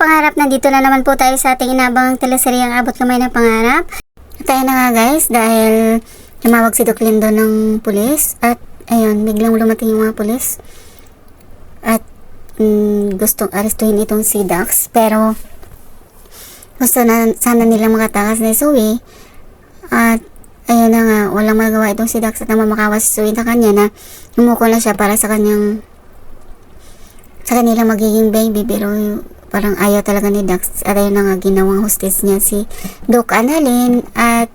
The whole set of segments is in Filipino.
pangarap, nandito na naman po tayo sa ating inabangang teleseryang Abot Kamay ng Pangarap. At ayun na nga guys, dahil tumawag si Doc Lindo ng pulis at ayun, biglang lumating yung mga pulis at gustong arestuhin itong si Dax, pero gusto na sana nilang makatakas ni Zoe. At ayun na nga, walang magagawa itong si Dax at namamakawa si Zoe sa kanya na yumuko na siya para sa kanila magiging baby, pero parang ayaw talaga ni Dax. At ayun na nga, ginawang hostess niya si Doc Annalyn at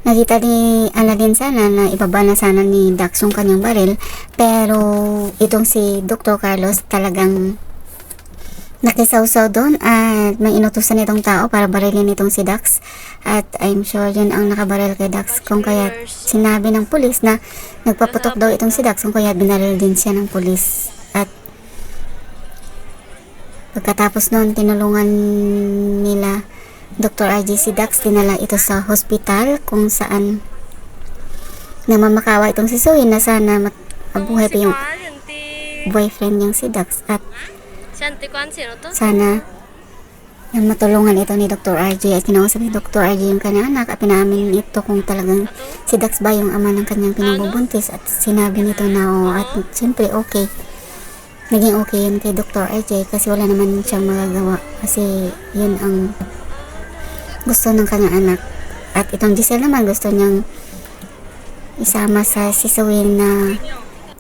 nakita ni Annalyn sana na ibaba na sana ni Dax yung kanyang baril, pero itong si Dr. Carlos talagang nakisawsaw doon at may inutusan itong tao para barilin itong si Dax. At I'm sure yun ang nakabaril kay Dax, kung kaya sinabi ng pulis na nagpaputok daw itong si Dax, kung kaya binaril din siya ng pulis. At pagkatapos noon, tinulungan nila Dr. RG si Dax, dinala ito sa hospital kung saan namamakawa itong si Zoe na sana mabuhay pa yung boyfriend niyang si Dax at sana yung matulungan ito ni Dr. RJ. At kinausap ni Dr. RJ yung kanyang anak at pinaamin ito kung talagang si Dax ba yung ama ng kanyang pinabubuntis, at sinabi nito na oo. At siyempre okay, naging okay yun kay Dr. RJ kasi wala naman siyang magagawa kasi yun ang gusto ng kanyang anak. At itong Giselle naman gusto niyang isama sa si Zoe na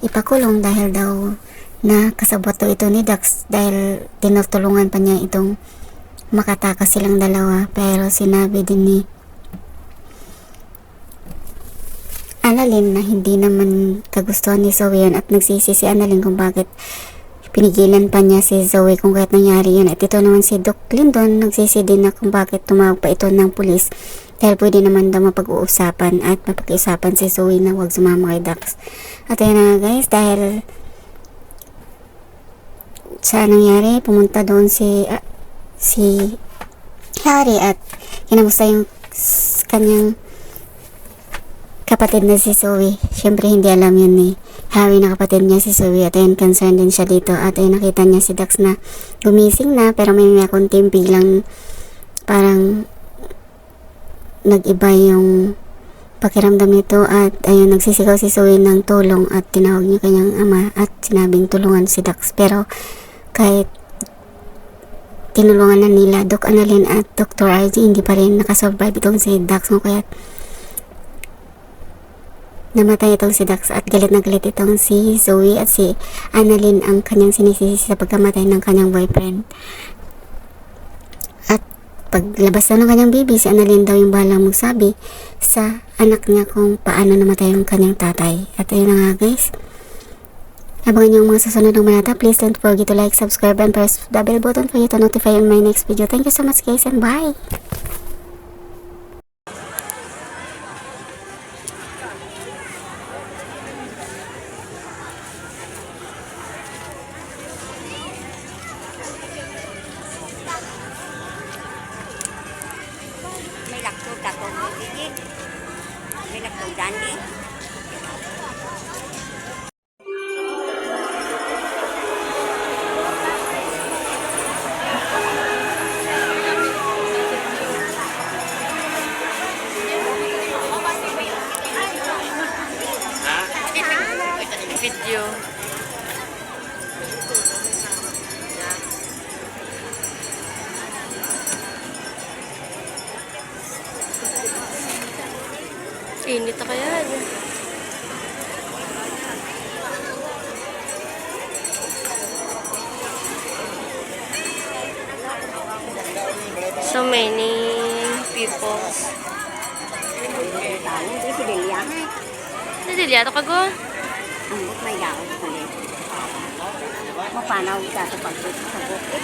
ipakulong dahil daw na kasabot daw ito ni Dax dahil tinutulungan pa niya itong makatakas silang dalawa. Pero sinabi din ni Annalyn na hindi naman kagustuhan ni Zoe yun, at nagsisi si Annalyn kung bakit pinigilan pa niya si Zoe kung kahit nangyari yun. At ito naman si Doc Lindon nagsisi din na kung bakit tumawag pa ito ng pulis dahil pwede naman daw mapag-uusapan at mapag-isapan si Zoe na huwag sumama kay Dax. At ayun na guys, dahil sa nangyari, pumunta doon si Harry at kinamusta yung kanyang kapatid na si Zoe. Siyempre hindi alam yun ni Harry na kapatid niya si Zoe, at ayun, concerned din siya dito. At ayun, nakita niya si Dax na gumising na, pero may konting biglang parang nag-iba yung pakiramdam nito. At ayun, nagsisigaw si Zoe ng tulong at tinawag niya kanyang ama at sinabing tulungan si Dax. Pero kahit tinulungan na nila Doc Annalyn at Dr. RG, hindi pa rin nakasurvive itong si Dax, mo kaya namatay itong si Dax. At galit na galit itong si Zoe at si Annalyn ang kanyang sinisisi sa pagkamatay ng kanyang boyfriend. At paglabas daw ng kanyang baby, si Annalyn daw yung bahalang magsabi sa anak niya kung paano namatay yung kanyang tatay. At ayun na nga guys, abangan niyo ang mga susunod ng manata. Please don't forget to like, subscribe, and press the bell button for you to notify on my next video. Thank you so much guys, and bye! May lakto tako mo dito. May lakto dandi. Video. Init na kaya. So many people. Hindi si Delia. Hindi liyato ka go. May gaon ulit. Mapanaw sa pagtutok sa bukit.